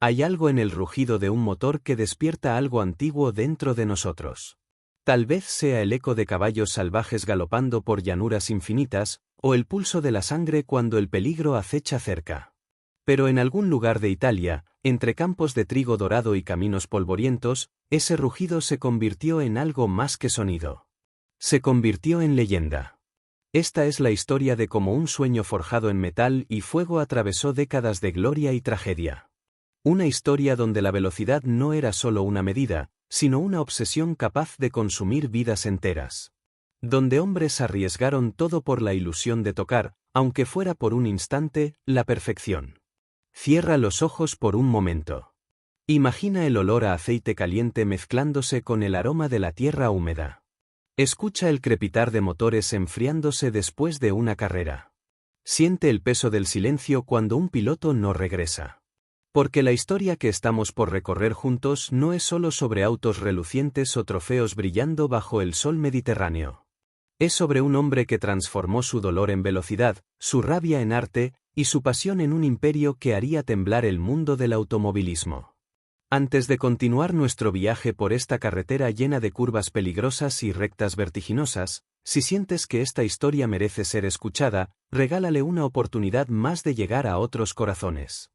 Hay algo en el rugido de un motor que despierta algo antiguo dentro de nosotros. Tal vez sea el eco de caballos salvajes galopando por llanuras infinitas, o el pulso de la sangre cuando el peligro acecha cerca. Pero en algún lugar de Italia, entre campos de trigo dorado y caminos polvorientos, ese rugido se convirtió en algo más que sonido. Se convirtió en leyenda. Esta es la historia de cómo un sueño forjado en metal y fuego atravesó décadas de gloria y tragedia. Una historia donde la velocidad no era solo una medida, sino una obsesión capaz de consumir vidas enteras. Donde hombres arriesgaron todo por la ilusión de tocar, aunque fuera por un instante, la perfección. Cierra los ojos por un momento. Imagina el olor a aceite caliente mezclándose con el aroma de la tierra húmeda. Escucha el crepitar de motores enfriándose después de una carrera. Siente el peso del silencio cuando un piloto no regresa. Porque la historia que estamos por recorrer juntos no es solo sobre autos relucientes o trofeos brillando bajo el sol mediterráneo. Es sobre un hombre que transformó su dolor en velocidad, su rabia en arte, y su pasión en un imperio que haría temblar el mundo del automovilismo. Antes de continuar nuestro viaje por esta carretera llena de curvas peligrosas y rectas vertiginosas, si sientes que esta historia merece ser escuchada, regálale una oportunidad más de llegar a otros corazones.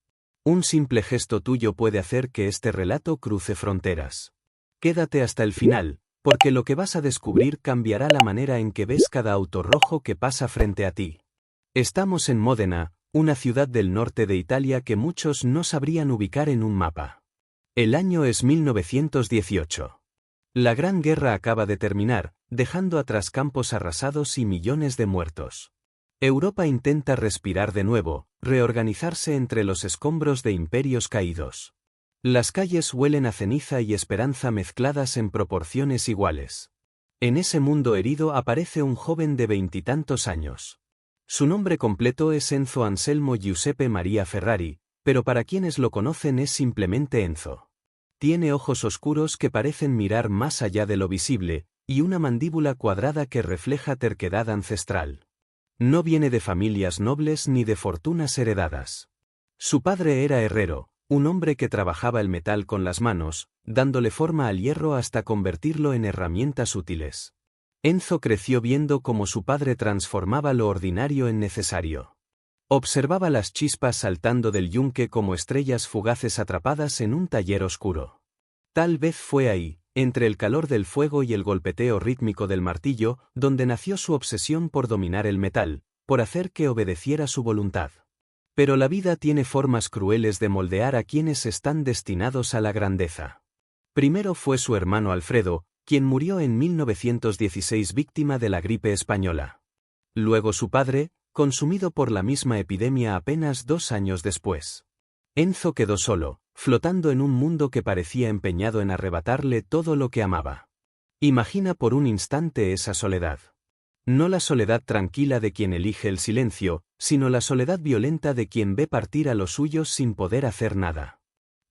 Un simple gesto tuyo puede hacer que este relato cruce fronteras. Quédate hasta el final, porque lo que vas a descubrir cambiará la manera en que ves cada auto rojo que pasa frente a ti. Estamos en Módena, una ciudad del norte de Italia que muchos no sabrían ubicar en un mapa. El año es 1918. La Gran Guerra acaba de terminar, dejando atrás campos arrasados y millones de muertos. Europa intenta respirar de nuevo, reorganizarse entre los escombros de imperios caídos. Las calles huelen a ceniza y esperanza mezcladas en proporciones iguales. En ese mundo herido aparece un joven de 20 y tantos años. Su nombre completo es Enzo Anselmo Giuseppe Maria Ferrari, pero para quienes lo conocen es simplemente Enzo. Tiene ojos oscuros que parecen mirar más allá de lo visible, y una mandíbula cuadrada que refleja terquedad ancestral. No viene de familias nobles ni de fortunas heredadas. Su padre era herrero, un hombre que trabajaba el metal con las manos, dándole forma al hierro hasta convertirlo en herramientas útiles. Enzo creció viendo cómo su padre transformaba lo ordinario en necesario. Observaba las chispas saltando del yunque como estrellas fugaces atrapadas en un taller oscuro. Tal vez fue ahí, entre el calor del fuego y el golpeteo rítmico del martillo, donde nació su obsesión por dominar el metal, por hacer que obedeciera su voluntad. Pero la vida tiene formas crueles de moldear a quienes están destinados a la grandeza. Primero fue su hermano Alfredo, quien murió en 1916 víctima de la gripe española. Luego su padre, consumido por la misma epidemia apenas 2 años después. Enzo quedó solo, flotando en un mundo que parecía empeñado en arrebatarle todo lo que amaba. Imagina por un instante esa soledad. No la soledad tranquila de quien elige el silencio, sino la soledad violenta de quien ve partir a los suyos sin poder hacer nada.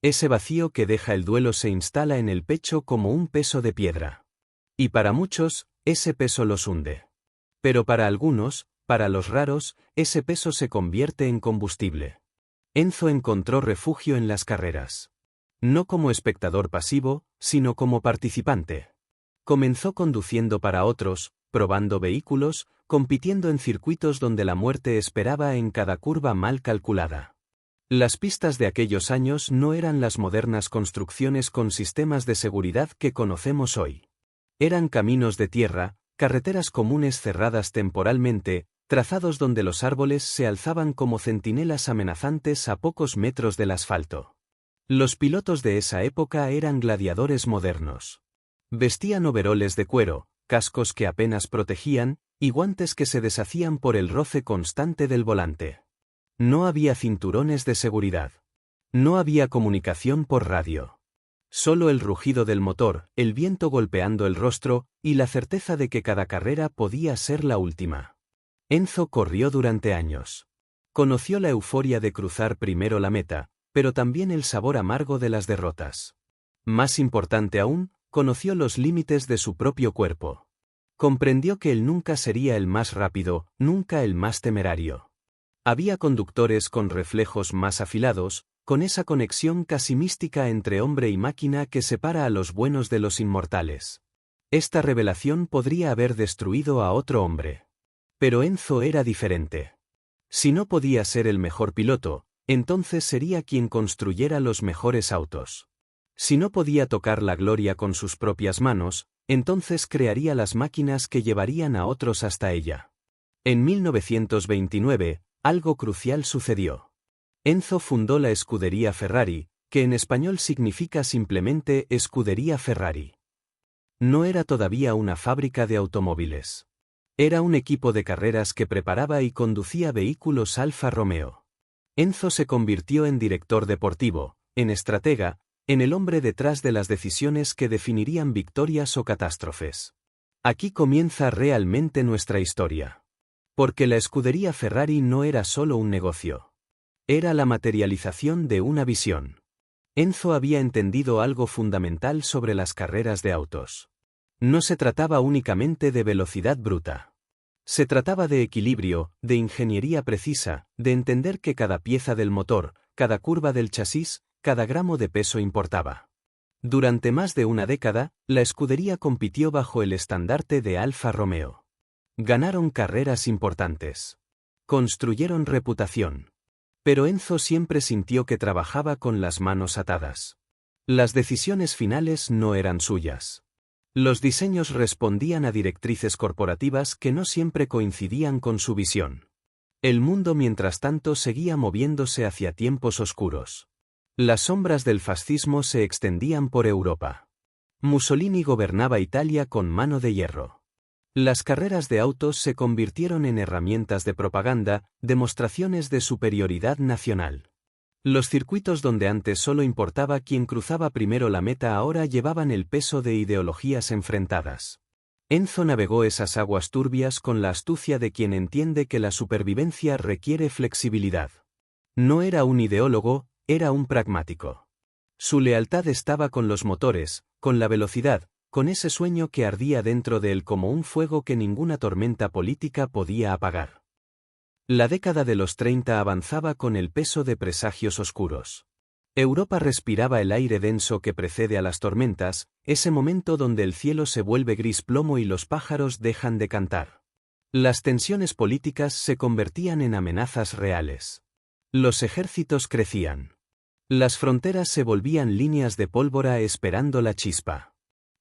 Ese vacío que deja el duelo se instala en el pecho como un peso de piedra. Y para muchos, ese peso los hunde. Pero para algunos, para los raros, ese peso se convierte en combustible. Enzo encontró refugio en las carreras. No como espectador pasivo, sino como participante. Comenzó conduciendo para otros, probando vehículos, compitiendo en circuitos donde la muerte esperaba en cada curva mal calculada. Las pistas de aquellos años no eran las modernas construcciones con sistemas de seguridad que conocemos hoy. Eran caminos de tierra, carreteras comunes cerradas temporalmente, trazados donde los árboles se alzaban como centinelas amenazantes a pocos metros del asfalto. Los pilotos de esa época eran gladiadores modernos. Vestían overoles de cuero, cascos que apenas protegían, y guantes que se deshacían por el roce constante del volante. No había cinturones de seguridad. No había comunicación por radio. Solo el rugido del motor, el viento golpeando el rostro, y la certeza de que cada carrera podía ser la última. Enzo corrió durante años. Conoció la euforia de cruzar primero la meta, pero también el sabor amargo de las derrotas. Más importante aún, conoció los límites de su propio cuerpo. Comprendió que él nunca sería el más rápido, nunca el más temerario. Había conductores con reflejos más afilados, con esa conexión casi mística entre hombre y máquina que separa a los buenos de los inmortales. Esta revelación podría haber destruido a otro hombre. Pero Enzo era diferente. Si no podía ser el mejor piloto, entonces sería quien construyera los mejores autos. Si no podía tocar la gloria con sus propias manos, entonces crearía las máquinas que llevarían a otros hasta ella. En 1929, algo crucial sucedió. Enzo fundó la escudería Ferrari, que en español significa simplemente Escudería Ferrari. No era todavía una fábrica de automóviles. Era un equipo de carreras que preparaba y conducía vehículos Alfa Romeo. Enzo se convirtió en director deportivo, en estratega, en el hombre detrás de las decisiones que definirían victorias o catástrofes. Aquí comienza realmente nuestra historia. Porque la escudería Ferrari no era solo un negocio. Era la materialización de una visión. Enzo había entendido algo fundamental sobre las carreras de autos. No se trataba únicamente de velocidad bruta. Se trataba de equilibrio, de ingeniería precisa, de entender que cada pieza del motor, cada curva del chasis, cada gramo de peso importaba. Durante más de una década, la escudería compitió bajo el estandarte de Alfa Romeo. Ganaron carreras importantes. Construyeron reputación. Pero Enzo siempre sintió que trabajaba con las manos atadas. Las decisiones finales no eran suyas. Los diseños respondían a directrices corporativas que no siempre coincidían con su visión. El mundo mientras tanto seguía moviéndose hacia tiempos oscuros. Las sombras del fascismo se extendían por Europa. Mussolini gobernaba Italia con mano de hierro. Las carreras de autos se convirtieron en herramientas de propaganda, demostraciones de superioridad nacional. Los circuitos donde antes solo importaba quién cruzaba primero la meta ahora llevaban el peso de ideologías enfrentadas. Enzo navegó esas aguas turbias con la astucia de quien entiende que la supervivencia requiere flexibilidad. No era un ideólogo, era un pragmático. Su lealtad estaba con los motores, con la velocidad, con ese sueño que ardía dentro de él como un fuego que ninguna tormenta política podía apagar. La década de los 30 avanzaba con el peso de presagios oscuros. Europa respiraba el aire denso que precede a las tormentas, ese momento donde el cielo se vuelve gris plomo y los pájaros dejan de cantar. Las tensiones políticas se convertían en amenazas reales. Los ejércitos crecían. Las fronteras se volvían líneas de pólvora esperando la chispa.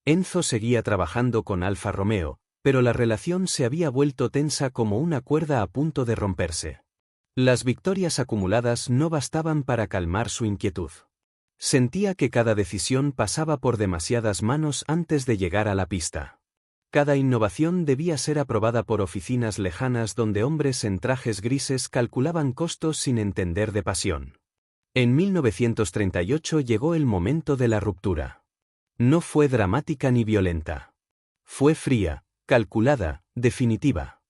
Enzo seguía trabajando con Alfa Romeo, pero la relación se había vuelto tensa como una cuerda a punto de romperse. Las victorias acumuladas no bastaban para calmar su inquietud. Sentía que cada decisión pasaba por demasiadas manos antes de llegar a la pista. Cada innovación debía ser aprobada por oficinas lejanas donde hombres en trajes grises calculaban costos sin entender de pasión. En 1938 llegó el momento de la ruptura. No fue dramática ni violenta. Fue fría, calculada, definitiva.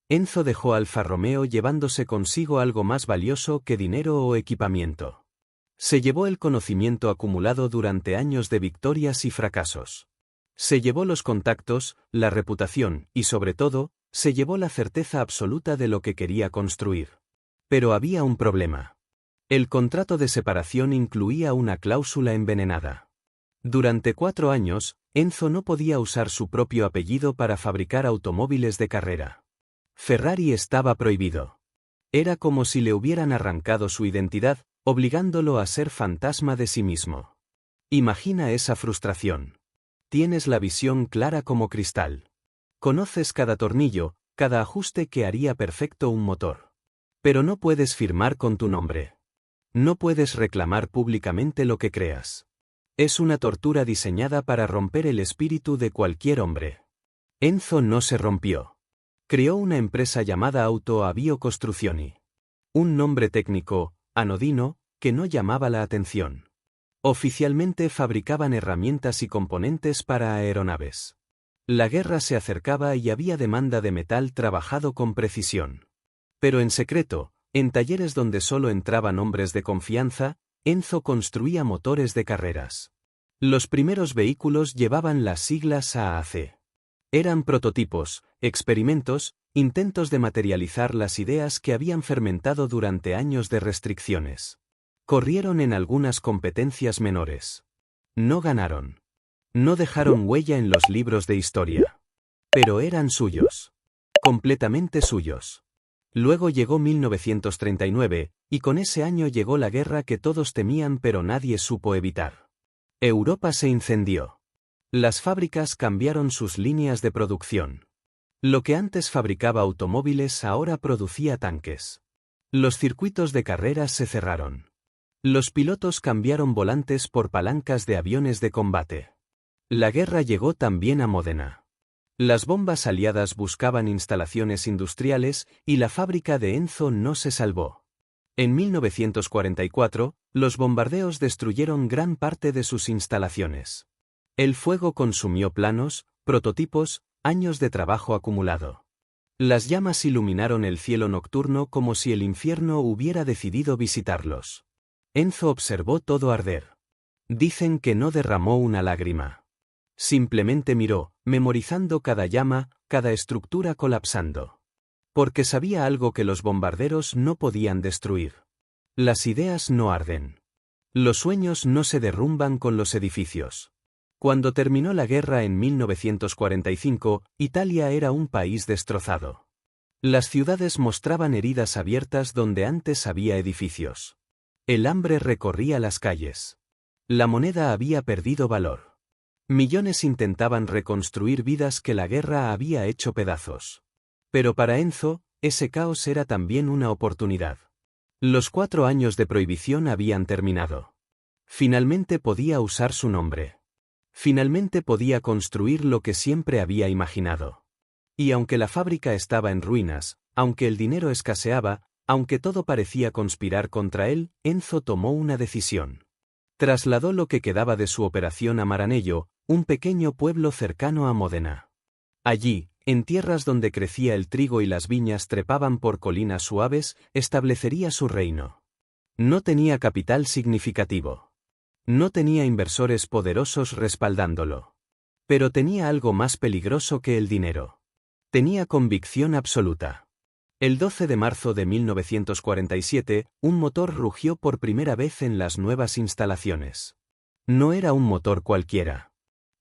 Enzo dejó Alfa Romeo llevándose consigo algo más valioso que dinero o equipamiento. Se llevó el conocimiento acumulado durante años de victorias y fracasos. Se llevó los contactos, la reputación y, sobre todo, se llevó la certeza absoluta de lo que quería construir. Pero había un problema. El contrato de separación incluía una cláusula envenenada. Durante 4 años, Enzo no podía usar su propio apellido para fabricar automóviles de carrera. Ferrari estaba prohibido. Era como si le hubieran arrancado su identidad, obligándolo a ser fantasma de sí mismo. Imagina esa frustración. Tienes la visión clara como cristal. Conoces cada tornillo, cada ajuste que haría perfecto un motor. Pero no puedes firmar con tu nombre. No puedes reclamar públicamente lo que creas. Es una tortura diseñada para romper el espíritu de cualquier hombre. Enzo no se rompió. Creó una empresa llamada Auto Avio Costruzioni. Un nombre técnico, anodino, que no llamaba la atención. Oficialmente fabricaban herramientas y componentes para aeronaves. La guerra se acercaba y había demanda de metal trabajado con precisión. Pero en secreto, en talleres donde solo entraban hombres de confianza, Enzo construía motores de carreras. Los primeros vehículos llevaban las siglas AAC. Eran prototipos, experimentos, intentos de materializar las ideas que habían fermentado durante años de restricciones. Corrieron en algunas competencias menores. No ganaron. No dejaron huella en los libros de historia. Pero eran suyos. Completamente suyos. Luego llegó 1939, y con ese año llegó la guerra que todos temían pero nadie supo evitar. Europa se incendió. Las fábricas cambiaron sus líneas de producción. Lo que antes fabricaba automóviles ahora producía tanques. Los circuitos de carreras se cerraron. Los pilotos cambiaron volantes por palancas de aviones de combate. La guerra llegó también a Módena. Las bombas aliadas buscaban instalaciones industriales y la fábrica de Enzo no se salvó. En 1944, los bombardeos destruyeron gran parte de sus instalaciones. El fuego consumió planos, prototipos, años de trabajo acumulado. Las llamas iluminaron el cielo nocturno como si el infierno hubiera decidido visitarlos. Enzo observó todo arder. Dicen que no derramó una lágrima. Simplemente miró, memorizando cada llama, cada estructura colapsando. Porque sabía algo que los bombarderos no podían destruir. Las ideas no arden. Los sueños no se derrumban con los edificios. Cuando terminó la guerra en 1945, Italia era un país destrozado. Las ciudades mostraban heridas abiertas donde antes había edificios. El hambre recorría las calles. La moneda había perdido valor. Millones intentaban reconstruir vidas que la guerra había hecho pedazos. Pero para Enzo, ese caos era también una oportunidad. Los 4 años de prohibición habían terminado. Finalmente podía usar su nombre. Finalmente podía construir lo que siempre había imaginado. Y aunque la fábrica estaba en ruinas, aunque el dinero escaseaba, aunque todo parecía conspirar contra él, Enzo tomó una decisión. Trasladó lo que quedaba de su operación a Maranello, un pequeño pueblo cercano a Módena. Allí, en tierras donde crecía el trigo y las viñas trepaban por colinas suaves, establecería su reino. No tenía capital significativo. No tenía inversores poderosos respaldándolo. Pero tenía algo más peligroso que el dinero. Tenía convicción absoluta. El 12 de marzo de 1947, un motor rugió por primera vez en las nuevas instalaciones. No era un motor cualquiera.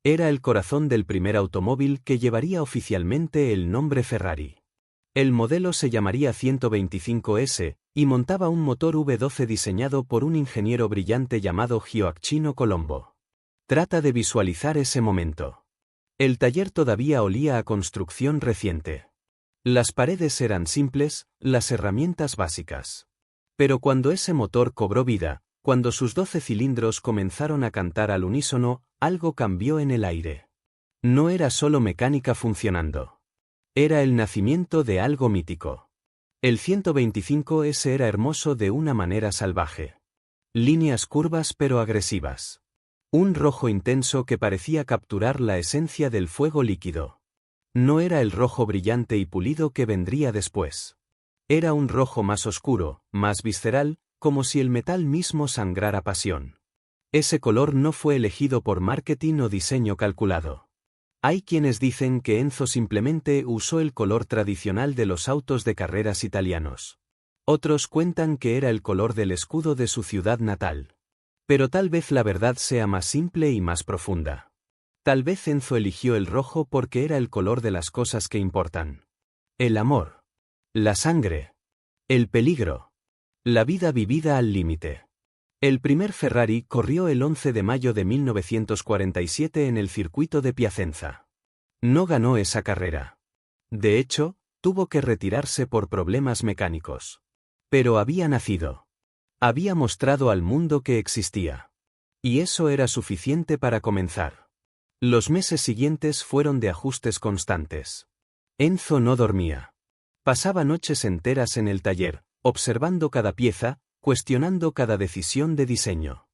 Era el corazón del primer automóvil que llevaría oficialmente el nombre Ferrari. El modelo se llamaría 125S, y montaba un motor V12 diseñado por un ingeniero brillante llamado Gioacchino Colombo. Trata de visualizar ese momento. El taller todavía olía a construcción reciente. Las paredes eran simples, las herramientas básicas. Pero cuando ese motor cobró vida, cuando sus 12 cilindros comenzaron a cantar al unísono, algo cambió en el aire. No era solo mecánica funcionando. Era el nacimiento de algo mítico. El 125S era hermoso de una manera salvaje. Líneas curvas pero agresivas. Un rojo intenso que parecía capturar la esencia del fuego líquido. No era el rojo brillante y pulido que vendría después. Era un rojo más oscuro, más visceral, como si el metal mismo sangrara pasión. Ese color no fue elegido por marketing o diseño calculado. Hay quienes dicen que Enzo simplemente usó el color tradicional de los autos de carreras italianos. Otros cuentan que era el color del escudo de su ciudad natal. Pero tal vez la verdad sea más simple y más profunda. Tal vez Enzo eligió el rojo porque era el color de las cosas que importan. El amor. La sangre. El peligro. La vida vivida al límite. El primer Ferrari corrió el 11 de mayo de 1947 en el circuito de Piacenza. No ganó esa carrera. De hecho, tuvo que retirarse por problemas mecánicos. Pero había nacido. Había mostrado al mundo que existía. Y eso era suficiente para comenzar. Los meses siguientes fueron de ajustes constantes. Enzo no dormía. Pasaba noches enteras en el taller, observando cada pieza, cuestionando cada decisión de diseño.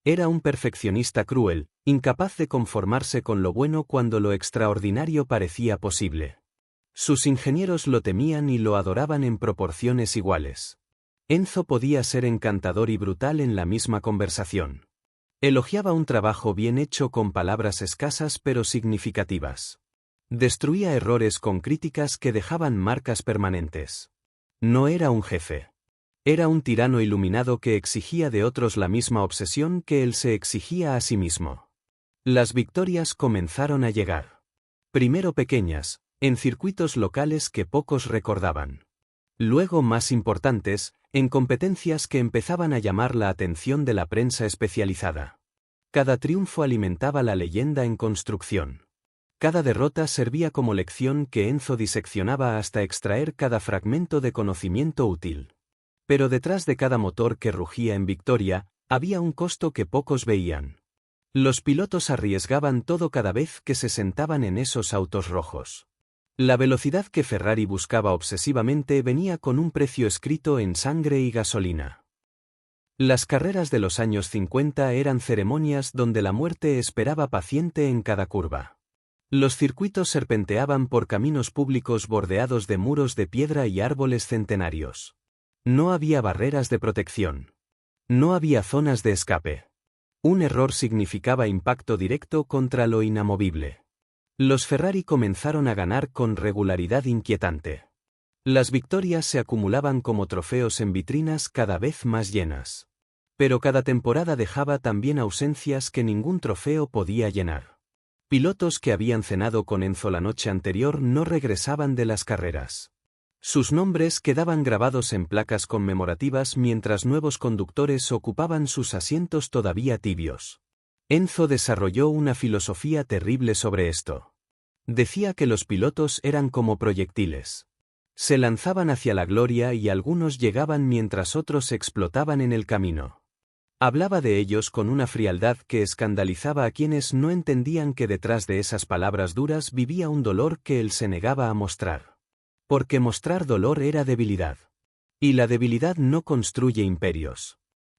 Era un perfeccionista cruel, incapaz de conformarse con lo bueno cuando lo extraordinario parecía posible. Sus ingenieros lo temían y lo adoraban en proporciones iguales. Enzo podía ser encantador y brutal en la misma conversación. Elogiaba un trabajo bien hecho con palabras escasas pero significativas. Destruía errores con críticas que dejaban marcas permanentes. No era un jefe. Era un tirano iluminado que exigía de otros la misma obsesión que él se exigía a sí mismo. Las victorias comenzaron a llegar. Primero pequeñas, en circuitos locales que pocos recordaban. Luego más importantes, en competencias que empezaban a llamar la atención de la prensa especializada. Cada triunfo alimentaba la leyenda en construcción. Cada derrota servía como lección que Enzo diseccionaba hasta extraer cada fragmento de conocimiento útil. Pero detrás de cada motor que rugía en victoria, había un costo que pocos veían. Los pilotos arriesgaban todo cada vez que se sentaban en esos autos rojos. La velocidad que Ferrari buscaba obsesivamente venía con un precio escrito en sangre y gasolina. Las carreras de los años 50 eran ceremonias donde la muerte esperaba paciente en cada curva. Los circuitos serpenteaban por caminos públicos bordeados de muros de piedra y árboles centenarios. No había barreras de protección. No había zonas de escape. Un error significaba impacto directo contra lo inamovible. Los Ferrari comenzaron a ganar con regularidad inquietante. Las victorias se acumulaban como trofeos en vitrinas cada vez más llenas. Pero cada temporada dejaba también ausencias que ningún trofeo podía llenar. Pilotos que habían cenado con Enzo la noche anterior no regresaban de las carreras. Sus nombres quedaban grabados en placas conmemorativas mientras nuevos conductores ocupaban sus asientos todavía tibios. Enzo desarrolló una filosofía terrible sobre esto. Decía que los pilotos eran como proyectiles. Se lanzaban hacia la gloria y algunos llegaban mientras otros explotaban en el camino. Hablaba de ellos con una frialdad que escandalizaba a quienes no entendían que detrás de esas palabras duras vivía un dolor que él se negaba a mostrar. Porque mostrar dolor era debilidad. Y la debilidad no construye imperios.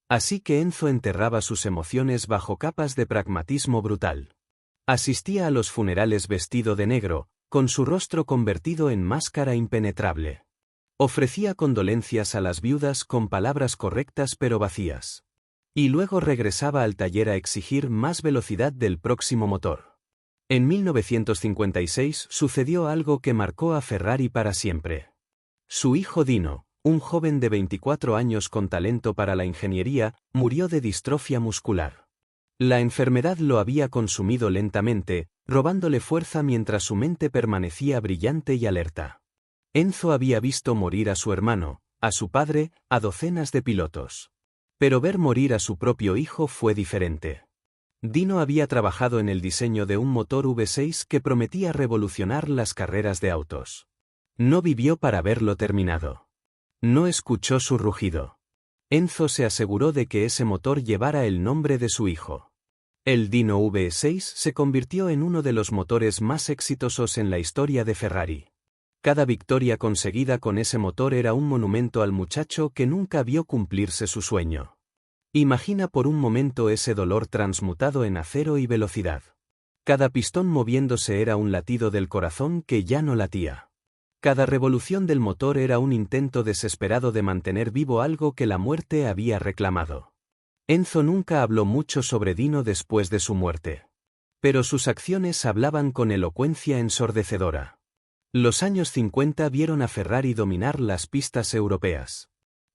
Así que Enzo enterraba sus emociones bajo capas de pragmatismo brutal. Asistía a los funerales vestido de negro, con su rostro convertido en máscara impenetrable. Ofrecía condolencias a las viudas con palabras correctas pero vacías. Y luego regresaba al taller a exigir más velocidad del próximo motor. En 1956 sucedió algo que marcó a Ferrari para siempre. Su hijo Dino, un joven de 24 años con talento para la ingeniería, murió de distrofia muscular. La enfermedad lo había consumido lentamente, robándole fuerza mientras su mente permanecía brillante y alerta. Enzo había visto morir a su hermano, a su padre, a docenas de pilotos. Pero ver morir a su propio hijo fue diferente. Dino había trabajado en el diseño de un motor V6 que prometía revolucionar las carreras de autos. No vivió para verlo terminado. No escuchó su rugido. Enzo se aseguró de que ese motor llevara el nombre de su hijo. El Dino V6 se convirtió en uno de los motores más exitosos en la historia de Ferrari. Cada victoria conseguida con ese motor era un monumento al muchacho que nunca vio cumplirse su sueño. Imagina por un momento ese dolor transmutado en acero y velocidad. Cada pistón moviéndose era un latido del corazón que ya no latía. Cada revolución del motor era un intento desesperado de mantener vivo algo que la muerte había reclamado. Enzo nunca habló mucho sobre Dino después de su muerte. Pero sus acciones hablaban con elocuencia ensordecedora. Los años 50 vieron a Ferrari dominar las pistas europeas.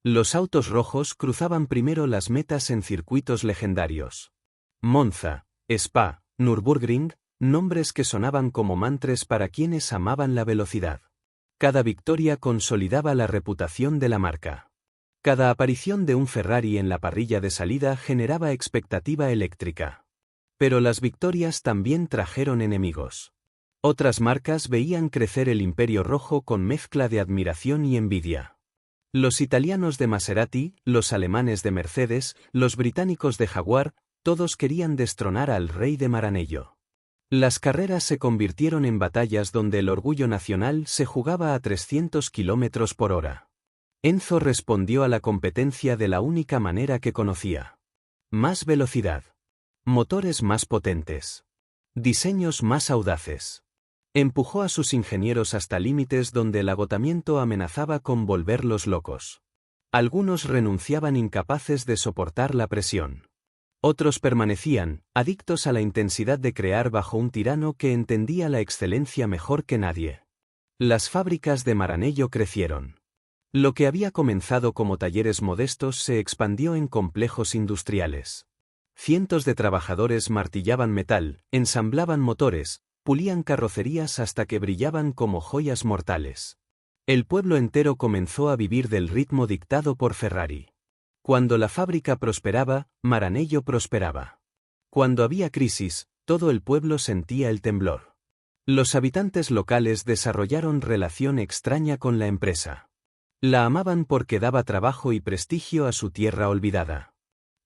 Los autos rojos cruzaban primero las metas en circuitos legendarios. Monza, Spa, Nürburgring, nombres que sonaban como mantras para quienes amaban la velocidad. Cada victoria consolidaba la reputación de la marca. Cada aparición de un Ferrari en la parrilla de salida generaba expectativa eléctrica. Pero las victorias también trajeron enemigos. Otras marcas veían crecer el imperio rojo con mezcla de admiración y envidia. Los italianos de Maserati, los alemanes de Mercedes, los británicos de Jaguar, todos querían destronar al rey de Maranello. Las carreras se convirtieron en batallas donde el orgullo nacional se jugaba a 300 km por hora. Enzo respondió a la competencia de la única manera que conocía. Más velocidad. Motores más potentes. Diseños más audaces. Empujó a sus ingenieros hasta límites donde el agotamiento amenazaba con volverlos locos. Algunos renunciaban incapaces de soportar la presión. Otros permanecían, adictos a la intensidad de crear bajo un tirano que entendía la excelencia mejor que nadie. Las fábricas de Maranello crecieron. Lo que había comenzado como talleres modestos se expandió en complejos industriales. Cientos de trabajadores martillaban metal, ensamblaban motores, pulían carrocerías hasta que brillaban como joyas mortales. El pueblo entero comenzó a vivir del ritmo dictado por Ferrari. Cuando la fábrica prosperaba, Maranello prosperaba. Cuando había crisis, todo el pueblo sentía el temblor. Los habitantes locales desarrollaron relación extraña con la empresa. La amaban porque daba trabajo y prestigio a su tierra olvidada.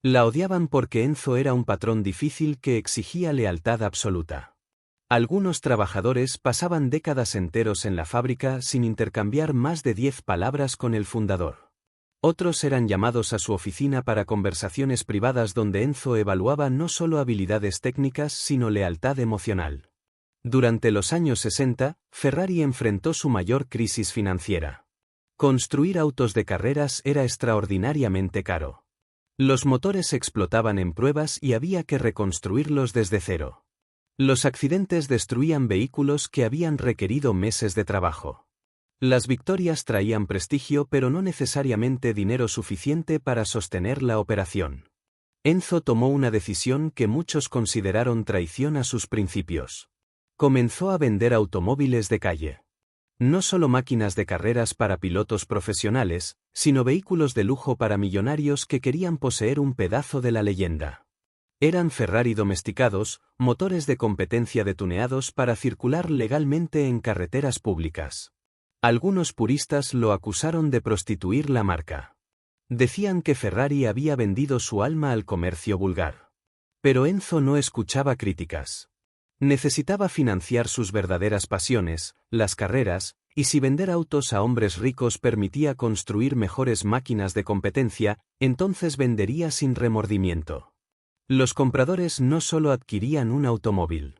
La odiaban porque Enzo era un patrón difícil que exigía lealtad absoluta. Algunos trabajadores pasaban décadas enteros en la fábrica sin intercambiar más de 10 palabras con el fundador. Otros eran llamados a su oficina para conversaciones privadas donde Enzo evaluaba no solo habilidades técnicas sino lealtad emocional. Durante los años 60, Ferrari enfrentó su mayor crisis financiera. Construir autos de carreras era extraordinariamente caro. Los motores explotaban en pruebas y había que reconstruirlos desde cero. Los accidentes destruían vehículos que habían requerido meses de trabajo. Las victorias traían prestigio pero no necesariamente dinero suficiente para sostener la operación. Enzo tomó una decisión que muchos consideraron traición a sus principios. Comenzó a vender automóviles de calle. No solo máquinas de carreras para pilotos profesionales, sino vehículos de lujo para millonarios que querían poseer un pedazo de la leyenda. Eran Ferrari domesticados, motores de competencia detuneados para circular legalmente en carreteras públicas. Algunos puristas lo acusaron de prostituir la marca. Decían que Ferrari había vendido su alma al comercio vulgar. Pero Enzo no escuchaba críticas. Necesitaba financiar sus verdaderas pasiones, las carreras, y si vender autos a hombres ricos permitía construir mejores máquinas de competencia, entonces vendería sin remordimiento. Los compradores no solo adquirían un automóvil.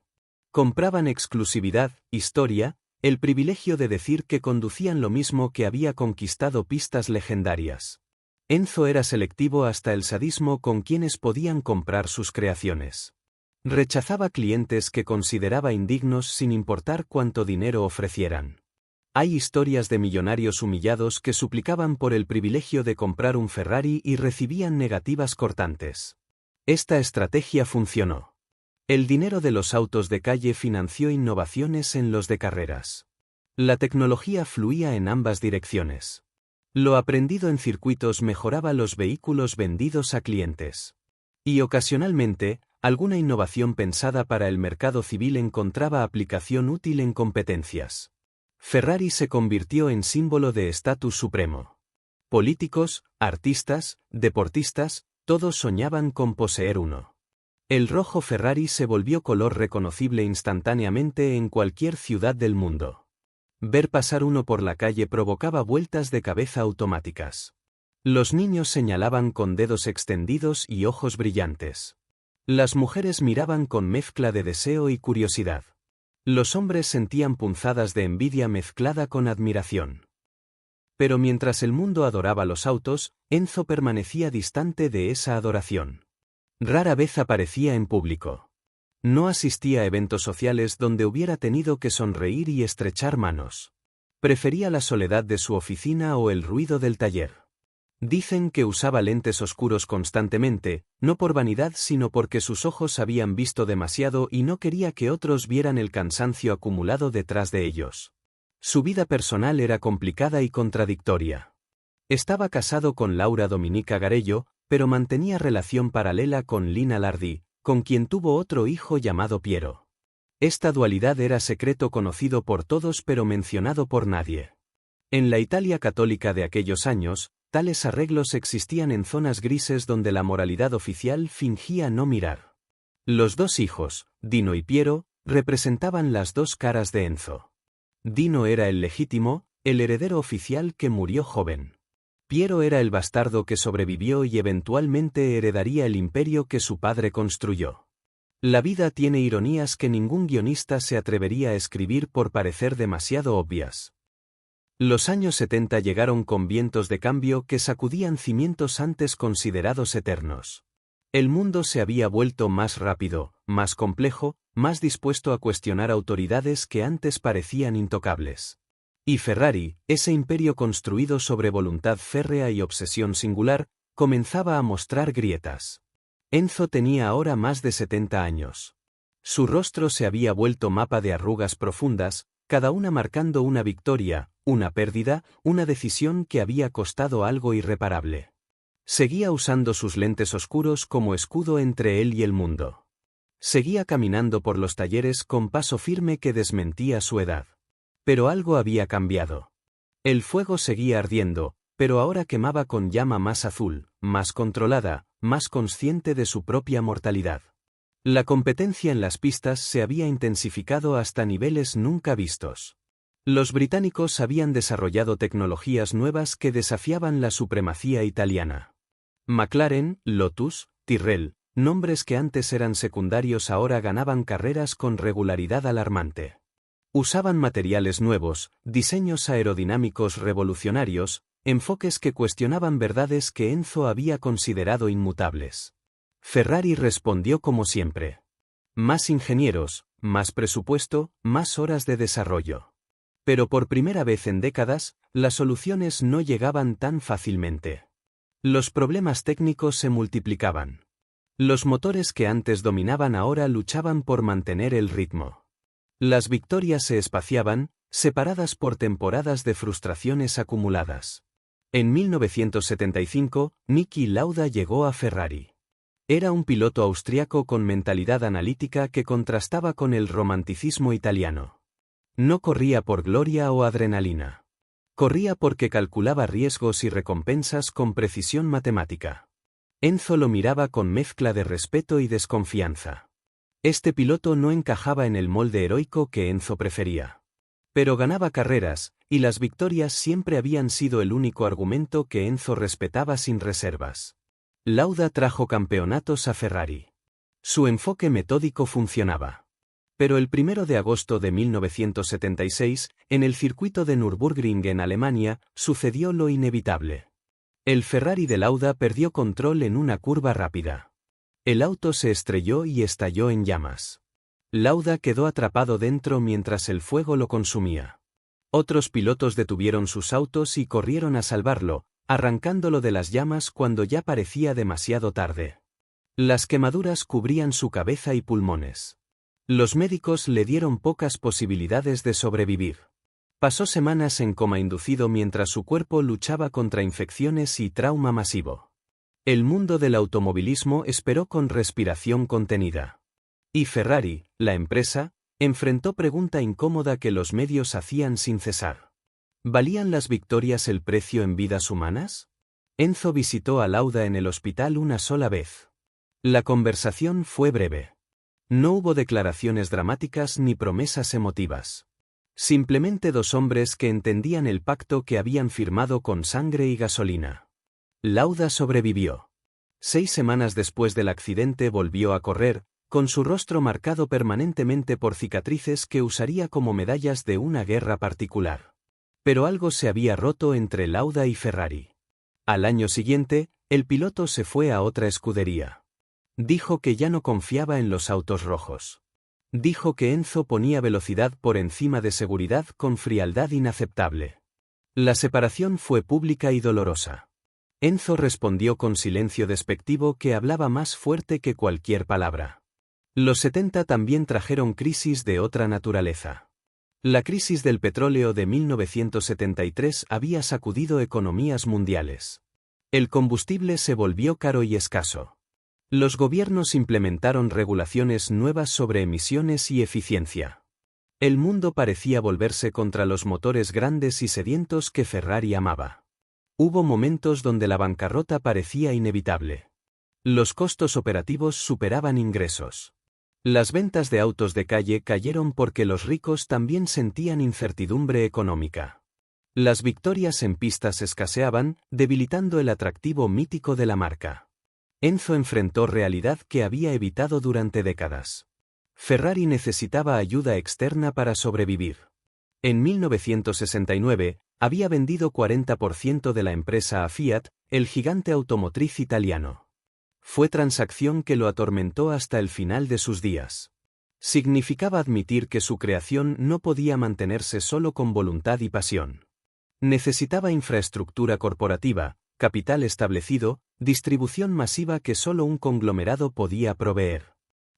Compraban exclusividad, historia, el privilegio de decir que conducían lo mismo que había conquistado pistas legendarias. Enzo era selectivo hasta el sadismo con quienes podían comprar sus creaciones. Rechazaba clientes que consideraba indignos sin importar cuánto dinero ofrecieran. Hay historias de millonarios humillados que suplicaban por el privilegio de comprar un Ferrari y recibían negativas cortantes. Esta estrategia funcionó. El dinero de los autos de calle financió innovaciones en los de carreras. La tecnología fluía en ambas direcciones. Lo aprendido en circuitos mejoraba los vehículos vendidos a clientes. Y ocasionalmente, alguna innovación pensada para el mercado civil encontraba aplicación útil en competencias. Ferrari se convirtió en símbolo de estatus supremo. Políticos, artistas, deportistas, todos soñaban con poseer uno. El rojo Ferrari se volvió color reconocible instantáneamente en cualquier ciudad del mundo. Ver pasar uno por la calle provocaba vueltas de cabeza automáticas. Los niños señalaban con dedos extendidos y ojos brillantes. Las mujeres miraban con mezcla de deseo y curiosidad. Los hombres sentían punzadas de envidia mezclada con admiración. Pero mientras el mundo adoraba los autos, Enzo permanecía distante de esa adoración. Rara vez aparecía en público. No asistía a eventos sociales donde hubiera tenido que sonreír y estrechar manos. Prefería la soledad de su oficina o el ruido del taller. Dicen que usaba lentes oscuros constantemente, no por vanidad sino porque sus ojos habían visto demasiado y no quería que otros vieran el cansancio acumulado detrás de ellos. Su vida personal era complicada y contradictoria. Estaba casado con Laura Dominica Garello, pero mantenía relación paralela con Lina Lardi, con quien tuvo otro hijo llamado Piero. Esta dualidad era secreto conocido por todos pero mencionado por nadie. En la Italia católica de aquellos años, tales arreglos existían en zonas grises donde la moralidad oficial fingía no mirar. Los dos hijos, Dino y Piero, representaban las dos caras de Enzo. Dino era el legítimo, el heredero oficial que murió joven. Piero era el bastardo que sobrevivió y eventualmente heredaría el imperio que su padre construyó. La vida tiene ironías que ningún guionista se atrevería a escribir por parecer demasiado obvias. Los años 70 llegaron con vientos de cambio que sacudían cimientos antes considerados eternos. El mundo se había vuelto más rápido, más complejo, más dispuesto a cuestionar autoridades que antes parecían intocables. Y Ferrari, ese imperio construido sobre voluntad férrea y obsesión singular, comenzaba a mostrar grietas. Enzo tenía ahora más de 70 años. Su rostro se había vuelto mapa de arrugas profundas, cada una marcando una victoria, una pérdida, una decisión que había costado algo irreparable. Seguía usando sus lentes oscuros como escudo entre él y el mundo. Seguía caminando por los talleres con paso firme que desmentía su edad. Pero algo había cambiado. El fuego seguía ardiendo, pero ahora quemaba con llama más azul, más controlada, más consciente de su propia mortalidad. La competencia en las pistas se había intensificado hasta niveles nunca vistos. Los británicos habían desarrollado tecnologías nuevas que desafiaban la supremacía italiana. McLaren, Lotus, Tyrrell, nombres que antes eran secundarios ahora ganaban carreras con regularidad alarmante. Usaban materiales nuevos, diseños aerodinámicos revolucionarios, enfoques que cuestionaban verdades que Enzo había considerado inmutables. Ferrari respondió como siempre. Más ingenieros, más presupuesto, más horas de desarrollo. Pero por primera vez en décadas, las soluciones no llegaban tan fácilmente. Los problemas técnicos se multiplicaban. Los motores que antes dominaban ahora luchaban por mantener el ritmo. Las victorias se espaciaban, separadas por temporadas de frustraciones acumuladas. En 1975, Niki Lauda llegó a Ferrari. Era un piloto austriaco con mentalidad analítica que contrastaba con el romanticismo italiano. No corría por gloria o adrenalina. Corría porque calculaba riesgos y recompensas con precisión matemática. Enzo lo miraba con mezcla de respeto y desconfianza. Este piloto no encajaba en el molde heroico que Enzo prefería. Pero ganaba carreras, y las victorias siempre habían sido el único argumento que Enzo respetaba sin reservas. Lauda trajo campeonatos a Ferrari. Su enfoque metódico funcionaba. Pero el 1 de agosto de 1976, en el circuito de Nürburgring en Alemania, sucedió lo inevitable. El Ferrari de Lauda perdió control en una curva rápida. El auto se estrelló y estalló en llamas. Lauda quedó atrapado dentro mientras el fuego lo consumía. Otros pilotos detuvieron sus autos y corrieron a salvarlo, arrancándolo de las llamas cuando ya parecía demasiado tarde. Las quemaduras cubrían su cabeza y pulmones. Los médicos le dieron pocas posibilidades de sobrevivir. Pasó semanas en coma inducido mientras su cuerpo luchaba contra infecciones y trauma masivo. El mundo del automovilismo esperó con respiración contenida. Y Ferrari, la empresa, enfrentó pregunta incómoda que los medios hacían sin cesar. ¿Valían las victorias el precio en vidas humanas? Enzo visitó a Lauda en el hospital una sola vez. La conversación fue breve. No hubo declaraciones dramáticas ni promesas emotivas. Simplemente dos hombres que entendían el pacto que habían firmado con sangre y gasolina. Lauda sobrevivió. 6 semanas después del accidente volvió a correr, con su rostro marcado permanentemente por cicatrices que usaría como medallas de una guerra particular. Pero algo se había roto entre Lauda y Ferrari. Al año siguiente, el piloto se fue a otra escudería. Dijo que ya no confiaba en los autos rojos. Dijo que Enzo ponía velocidad por encima de seguridad con frialdad inaceptable. La separación fue pública y dolorosa. Enzo respondió con silencio despectivo que hablaba más fuerte que cualquier palabra. Los 70 también trajeron crisis de otra naturaleza. La crisis del petróleo de 1973 había sacudido economías mundiales. El combustible se volvió caro y escaso. Los gobiernos implementaron regulaciones nuevas sobre emisiones y eficiencia. El mundo parecía volverse contra los motores grandes y sedientos que Ferrari amaba. Hubo momentos donde la bancarrota parecía inevitable. Los costos operativos superaban ingresos. Las ventas de autos de calle cayeron porque los ricos también sentían incertidumbre económica. Las victorias en pistas escaseaban, debilitando el atractivo mítico de la marca. Enzo enfrentó realidad que había evitado durante décadas. Ferrari necesitaba ayuda externa para sobrevivir. En 1969, había vendido 40% de la empresa a Fiat, el gigante automotriz italiano. Fue transacción que lo atormentó hasta el final de sus días. Significaba admitir que su creación no podía mantenerse solo con voluntad y pasión. Necesitaba infraestructura corporativa, capital establecido, distribución masiva que solo un conglomerado podía proveer.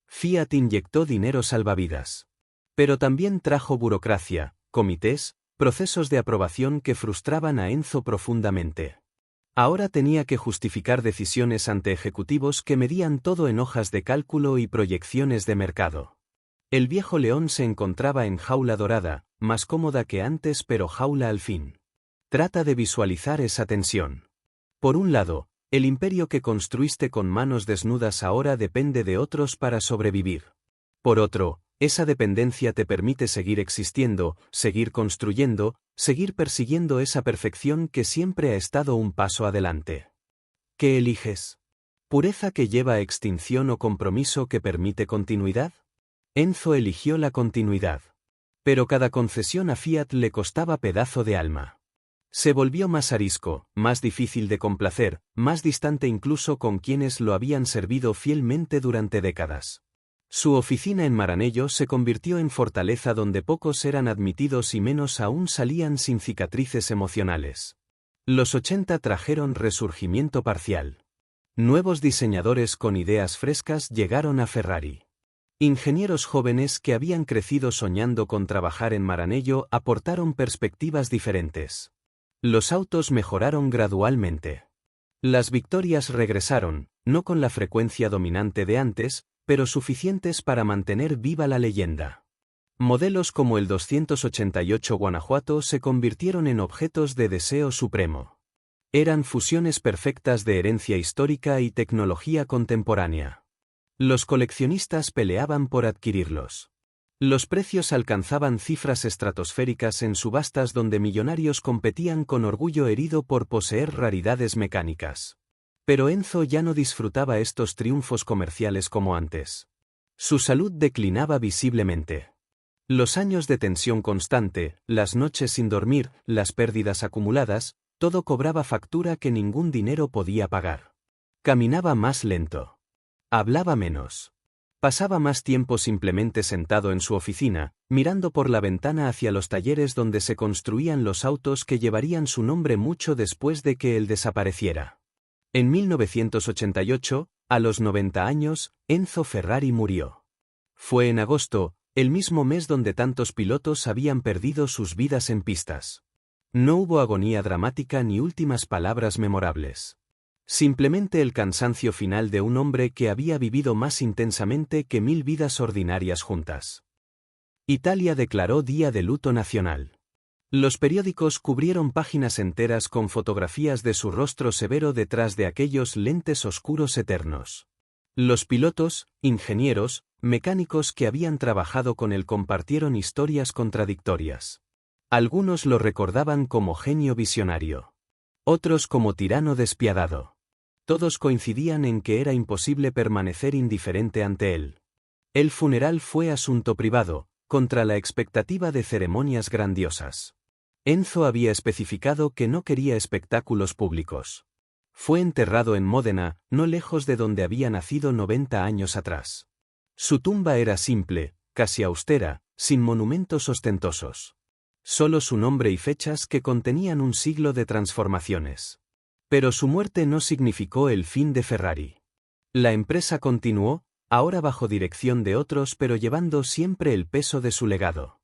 Fiat inyectó dinero salvavidas. Pero también trajo burocracia, comités, procesos de aprobación que frustraban a Enzo profundamente. Ahora tenía que justificar decisiones ante ejecutivos que medían todo en hojas de cálculo y proyecciones de mercado. El viejo león se encontraba en jaula dorada, más cómoda que antes pero jaula al fin. Trata de visualizar esa tensión. Por un lado, el imperio que construiste con manos desnudas ahora depende de otros para sobrevivir. Por otro, esa dependencia te permite seguir existiendo, seguir construyendo, seguir persiguiendo esa perfección que siempre ha estado un paso adelante. ¿Qué eliges? ¿Pureza que lleva a extinción o compromiso que permite continuidad? Enzo eligió la continuidad. Pero cada concesión a Fiat le costaba pedazo de alma. Se volvió más arisco, más difícil de complacer, más distante incluso con quienes lo habían servido fielmente durante décadas. Su oficina en Maranello se convirtió en fortaleza donde pocos eran admitidos y menos aún salían sin cicatrices emocionales. Los 80 trajeron resurgimiento parcial. Nuevos diseñadores con ideas frescas llegaron a Ferrari. Ingenieros jóvenes que habían crecido soñando con trabajar en Maranello aportaron perspectivas diferentes. Los autos mejoraron gradualmente. Las victorias regresaron, no con la frecuencia dominante de antes, pero suficientes para mantener viva la leyenda. Modelos como el 288 Guanajuato se convirtieron en objetos de deseo supremo. Eran fusiones perfectas de herencia histórica y tecnología contemporánea. Los coleccionistas peleaban por adquirirlos. Los precios alcanzaban cifras estratosféricas en subastas donde millonarios competían con orgullo herido por poseer raridades mecánicas. Pero Enzo ya no disfrutaba estos triunfos comerciales como antes. Su salud declinaba visiblemente. Los años de tensión constante, las noches sin dormir, las pérdidas acumuladas, todo cobraba factura que ningún dinero podía pagar. Caminaba más lento. Hablaba menos. Pasaba más tiempo simplemente sentado en su oficina, mirando por la ventana hacia los talleres donde se construían los autos que llevarían su nombre mucho después de que él desapareciera. En 1988, a los 90 años, Enzo Ferrari murió. Fue en agosto, el mismo mes donde tantos pilotos habían perdido sus vidas en pistas. No hubo agonía dramática ni últimas palabras memorables. Simplemente el cansancio final de un hombre que había vivido más intensamente que 1000 vidas ordinarias juntas. Italia declaró día de luto nacional. Los periódicos cubrieron páginas enteras con fotografías de su rostro severo detrás de aquellos lentes oscuros eternos. Los pilotos, ingenieros, mecánicos que habían trabajado con él compartieron historias contradictorias. Algunos lo recordaban como genio visionario. Otros como tirano despiadado. Todos coincidían en que era imposible permanecer indiferente ante él. El funeral fue asunto privado, contra la expectativa de ceremonias grandiosas. Enzo había especificado que no quería espectáculos públicos. Fue enterrado en Módena, no lejos de donde había nacido 90 años atrás. Su tumba era simple, casi austera, sin monumentos ostentosos. Solo su nombre y fechas que contenían un siglo de transformaciones. Pero su muerte no significó el fin de Ferrari. La empresa continuó, ahora bajo dirección de otros pero llevando siempre el peso de su legado.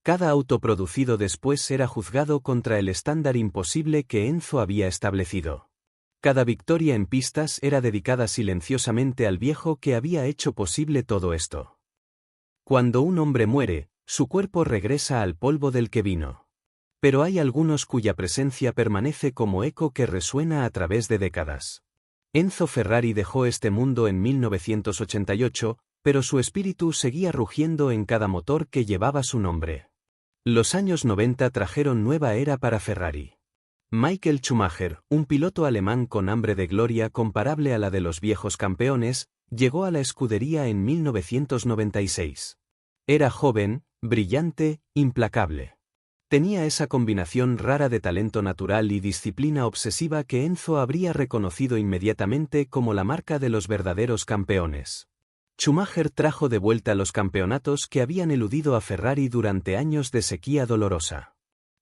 Cada auto producido después era juzgado contra el estándar imposible que Enzo había establecido. Cada victoria en pistas era dedicada silenciosamente al viejo que había hecho posible todo esto. Cuando un hombre muere, su cuerpo regresa al polvo del que vino. Pero hay algunos cuya presencia permanece como eco que resuena a través de décadas. Enzo Ferrari dejó este mundo en 1988, pero su espíritu seguía rugiendo en cada motor que llevaba su nombre. Los años 90 trajeron nueva era para Ferrari. Michael Schumacher, un piloto alemán con hambre de gloria comparable a la de los viejos campeones, llegó a la escudería en 1996. Era joven, brillante, implacable. Tenía esa combinación rara de talento natural y disciplina obsesiva que Enzo habría reconocido inmediatamente como la marca de los verdaderos campeones. Schumacher trajo de vuelta los campeonatos que habían eludido a Ferrari durante años de sequía dolorosa.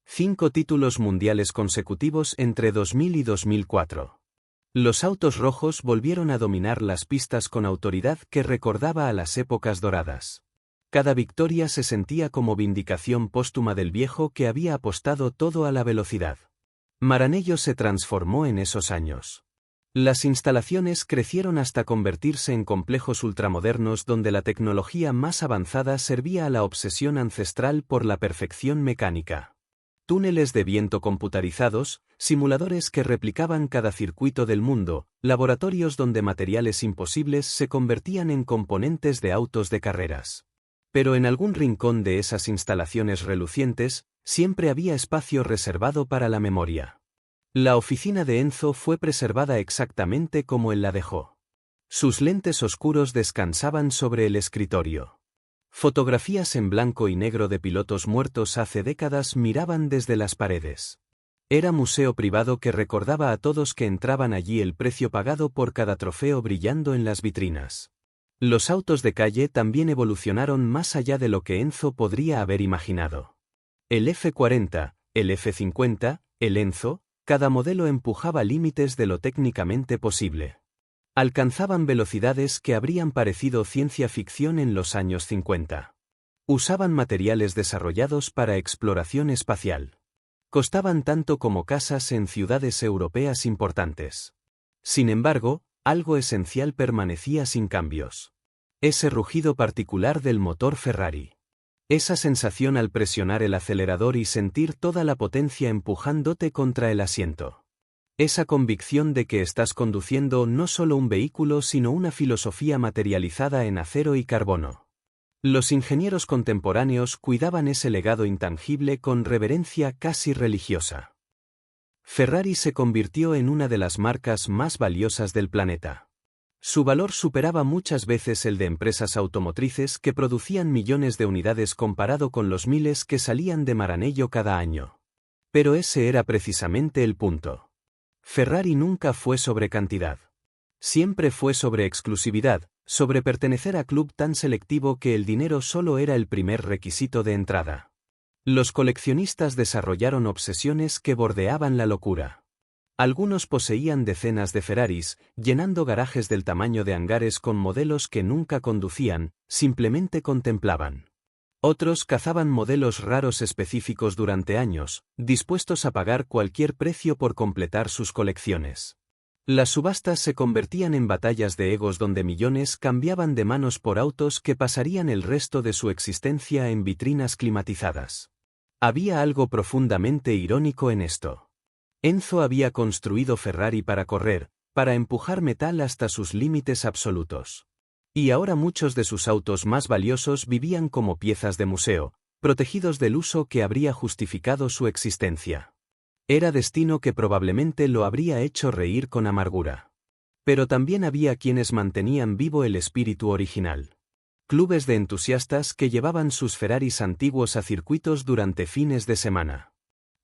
5 títulos mundiales consecutivos entre 2000 y 2004. Los autos rojos volvieron a dominar las pistas con autoridad que recordaba a las épocas doradas. Cada victoria se sentía como vindicación póstuma del viejo que había apostado todo a la velocidad. Maranello se transformó en esos años. Las instalaciones crecieron hasta convertirse en complejos ultramodernos donde la tecnología más avanzada servía a la obsesión ancestral por la perfección mecánica. Túneles de viento computarizados, simuladores que replicaban cada circuito del mundo, laboratorios donde materiales imposibles se convertían en componentes de autos de carreras. Pero en algún rincón de esas instalaciones relucientes, siempre había espacio reservado para la memoria. La oficina de Enzo fue preservada exactamente como él la dejó. Sus lentes oscuros descansaban sobre el escritorio. Fotografías en blanco y negro de pilotos muertos hace décadas miraban desde las paredes. Era museo privado que recordaba a todos que entraban allí el precio pagado por cada trofeo brillando en las vitrinas. Los autos de calle también evolucionaron más allá de lo que Enzo podría haber imaginado. El F40, el F50, el Enzo, cada modelo empujaba límites de lo técnicamente posible. Alcanzaban velocidades que habrían parecido ciencia ficción en los años 50. Usaban materiales desarrollados para exploración espacial. Costaban tanto como casas en ciudades europeas importantes. Sin embargo, algo esencial permanecía sin cambios. Ese rugido particular del motor Ferrari. Esa sensación al presionar el acelerador y sentir toda la potencia empujándote contra el asiento. Esa convicción de que estás conduciendo no solo un vehículo sino una filosofía materializada en acero y carbono. Los ingenieros contemporáneos cuidaban ese legado intangible con reverencia casi religiosa. Ferrari se convirtió en una de las marcas más valiosas del planeta. Su valor superaba muchas veces el de empresas automotrices que producían millones de unidades comparado con los miles que salían de Maranello cada año. Pero ese era precisamente el punto. Ferrari nunca fue sobre cantidad. Siempre fue sobre exclusividad, sobre pertenecer a club tan selectivo que el dinero solo era el primer requisito de entrada. Los coleccionistas desarrollaron obsesiones que bordeaban la locura. Algunos poseían decenas de Ferraris, llenando garajes del tamaño de hangares con modelos que nunca conducían, simplemente contemplaban. Otros cazaban modelos raros específicos durante años, dispuestos a pagar cualquier precio por completar sus colecciones. Las subastas se convertían en batallas de egos donde millones cambiaban de manos por autos que pasarían el resto de su existencia en vitrinas climatizadas. Había algo profundamente irónico en esto. Enzo había construido Ferrari para correr, para empujar metal hasta sus límites absolutos. Y ahora muchos de sus autos más valiosos vivían como piezas de museo, protegidos del uso que habría justificado su existencia. Era destino que probablemente lo habría hecho reír con amargura. Pero también había quienes mantenían vivo el espíritu original. Clubes de entusiastas que llevaban sus Ferraris antiguos a circuitos durante fines de semana.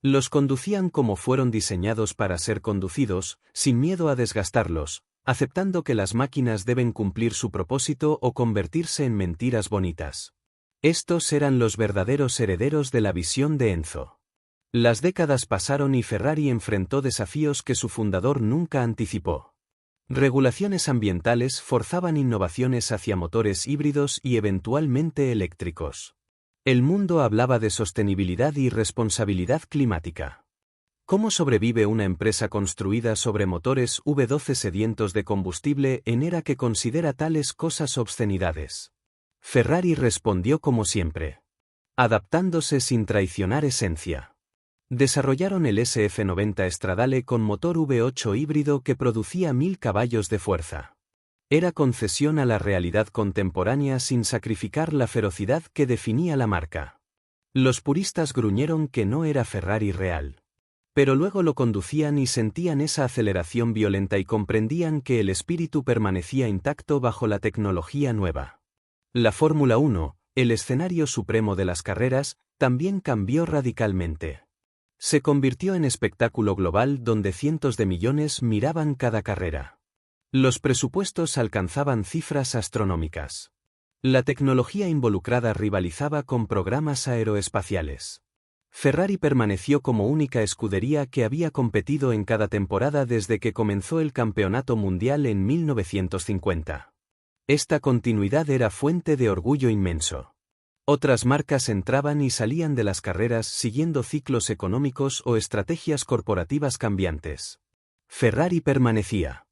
Los conducían como fueron diseñados para ser conducidos, sin miedo a desgastarlos, aceptando que las máquinas deben cumplir su propósito o convertirse en mentiras bonitas. Estos eran los verdaderos herederos de la visión de Enzo. Las décadas pasaron y Ferrari enfrentó desafíos que su fundador nunca anticipó. Regulaciones ambientales forzaban innovaciones hacia motores híbridos y eventualmente eléctricos. El mundo hablaba de sostenibilidad y responsabilidad climática. ¿Cómo sobrevive una empresa construida sobre motores V12 sedientos de combustible en era que considera tales cosas obscenidades? Ferrari respondió como siempre. Adaptándose sin traicionar esencia. Desarrollaron el SF90 Stradale con motor V8 híbrido que producía 1000 caballos de fuerza. Era concesión a la realidad contemporánea sin sacrificar la ferocidad que definía la marca. Los puristas gruñeron que no era Ferrari real. Pero luego lo conducían y sentían esa aceleración violenta y comprendían que el espíritu permanecía intacto bajo la tecnología nueva. La Fórmula 1, el escenario supremo de las carreras, también cambió radicalmente. Se convirtió en espectáculo global donde cientos de millones miraban cada carrera. Los presupuestos alcanzaban cifras astronómicas. La tecnología involucrada rivalizaba con programas aeroespaciales. Ferrari permaneció como única escudería que había competido en cada temporada desde que comenzó el campeonato mundial en 1950. Esta continuidad era fuente de orgullo inmenso. Otras marcas entraban y salían de las carreras siguiendo ciclos económicos o estrategias corporativas cambiantes. Ferrari permanecía.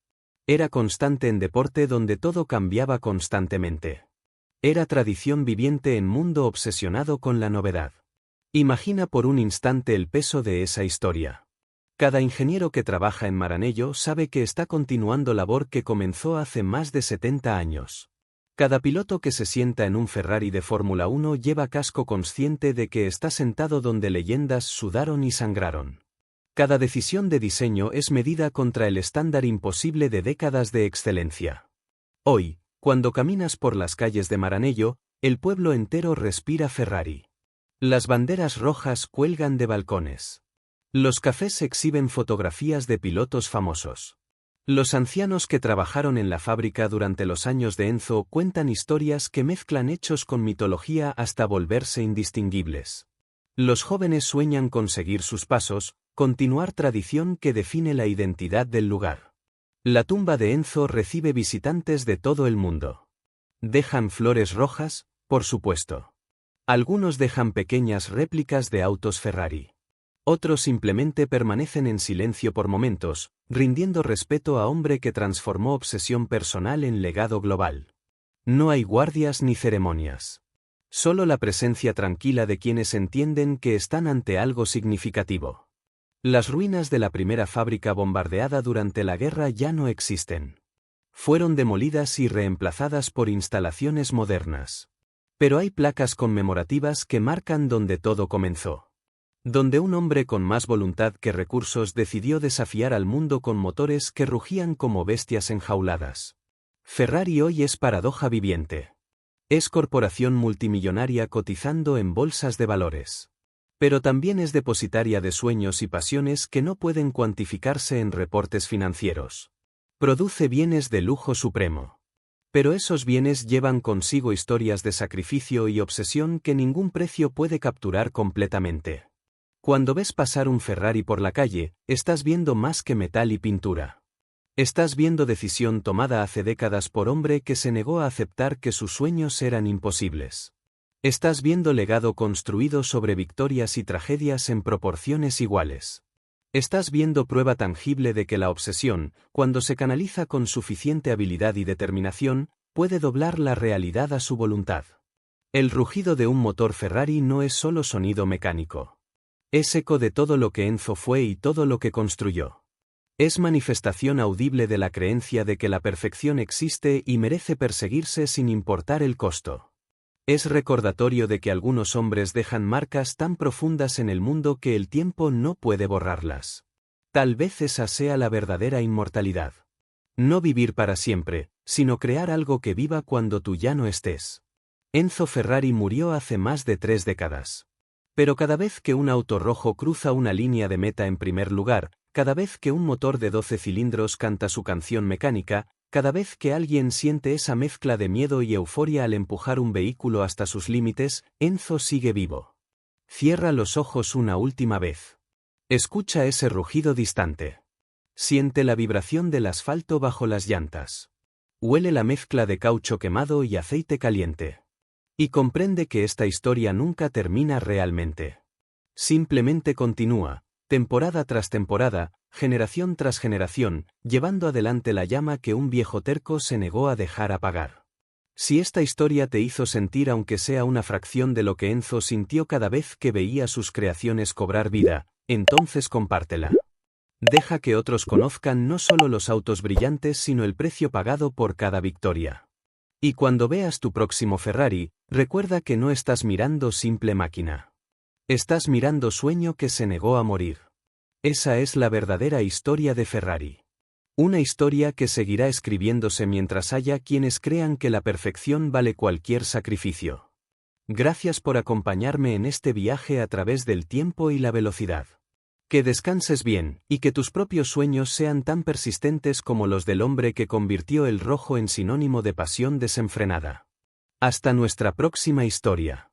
Era constante en deporte donde todo cambiaba constantemente. Era tradición viviente en mundo obsesionado con la novedad. Imagina por un instante el peso de esa historia. Cada ingeniero que trabaja en Maranello sabe que está continuando labor que comenzó hace más de 70 años. Cada piloto que se sienta en un Ferrari de Fórmula 1 lleva casco consciente de que está sentado donde leyendas sudaron y sangraron. Cada decisión de diseño es medida contra el estándar imposible de décadas de excelencia. Hoy, cuando caminas por las calles de Maranello, el pueblo entero respira Ferrari. Las banderas rojas cuelgan de balcones. Los cafés exhiben fotografías de pilotos famosos. Los ancianos que trabajaron en la fábrica durante los años de Enzo cuentan historias que mezclan hechos con mitología hasta volverse indistinguibles. Los jóvenes sueñan con seguir sus pasos, continuar tradición que define la identidad del lugar. La tumba de Enzo recibe visitantes de todo el mundo. Dejan flores rojas, por supuesto. Algunos dejan pequeñas réplicas de autos Ferrari. Otros simplemente permanecen en silencio por momentos, rindiendo respeto a hombre que transformó obsesión personal en legado global. No hay guardias ni ceremonias. Solo la presencia tranquila de quienes entienden que están ante algo significativo. Las ruinas de la primera fábrica bombardeada durante la guerra ya no existen. Fueron demolidas y reemplazadas por instalaciones modernas. Pero hay placas conmemorativas que marcan donde todo comenzó. Donde un hombre con más voluntad que recursos decidió desafiar al mundo con motores que rugían como bestias enjauladas. Ferrari hoy es paradoja viviente. Es corporación multimillonaria cotizando en bolsas de valores. Pero también es depositaria de sueños y pasiones que no pueden cuantificarse en reportes financieros. Produce bienes de lujo supremo. Pero esos bienes llevan consigo historias de sacrificio y obsesión que ningún precio puede capturar completamente. Cuando ves pasar un Ferrari por la calle, estás viendo más que metal y pintura. Estás viendo decisión tomada hace décadas por hombre que se negó a aceptar que sus sueños eran imposibles. Estás viendo legado construido sobre victorias y tragedias en proporciones iguales. Estás viendo prueba tangible de que la obsesión, cuando se canaliza con suficiente habilidad y determinación, puede doblar la realidad a su voluntad. El rugido de un motor Ferrari no es solo sonido mecánico. Es eco de todo lo que Enzo fue y todo lo que construyó. Es manifestación audible de la creencia de que la perfección existe y merece perseguirse sin importar el costo. Es recordatorio de que algunos hombres dejan marcas tan profundas en el mundo que el tiempo no puede borrarlas. Tal vez esa sea la verdadera inmortalidad. No vivir para siempre, sino crear algo que viva cuando tú ya no estés. Enzo Ferrari murió hace más de 3 décadas. Pero cada vez que un auto rojo cruza una línea de meta en primer lugar, cada vez que un motor de 12 cilindros canta su canción mecánica, cada vez que alguien siente esa mezcla de miedo y euforia al empujar un vehículo hasta sus límites, Enzo sigue vivo. Cierra los ojos una última vez. Escucha ese rugido distante. Siente la vibración del asfalto bajo las llantas. Huele la mezcla de caucho quemado y aceite caliente. Y comprende que esta historia nunca termina realmente. Simplemente continúa, temporada tras temporada, generación tras generación, llevando adelante la llama que un viejo terco se negó a dejar apagar. Si esta historia te hizo sentir aunque sea una fracción de lo que Enzo sintió cada vez que veía sus creaciones cobrar vida, entonces compártela. Deja que otros conozcan no solo los autos brillantes sino el precio pagado por cada victoria. Y cuando veas tu próximo Ferrari, recuerda que no estás mirando simple máquina. Estás mirando sueño que se negó a morir. Esa es la verdadera historia de Ferrari. Una historia que seguirá escribiéndose mientras haya quienes crean que la perfección vale cualquier sacrificio. Gracias por acompañarme en este viaje a través del tiempo y la velocidad. Que descanses bien, y que tus propios sueños sean tan persistentes como los del hombre que convirtió el rojo en sinónimo de pasión desenfrenada. Hasta nuestra próxima historia.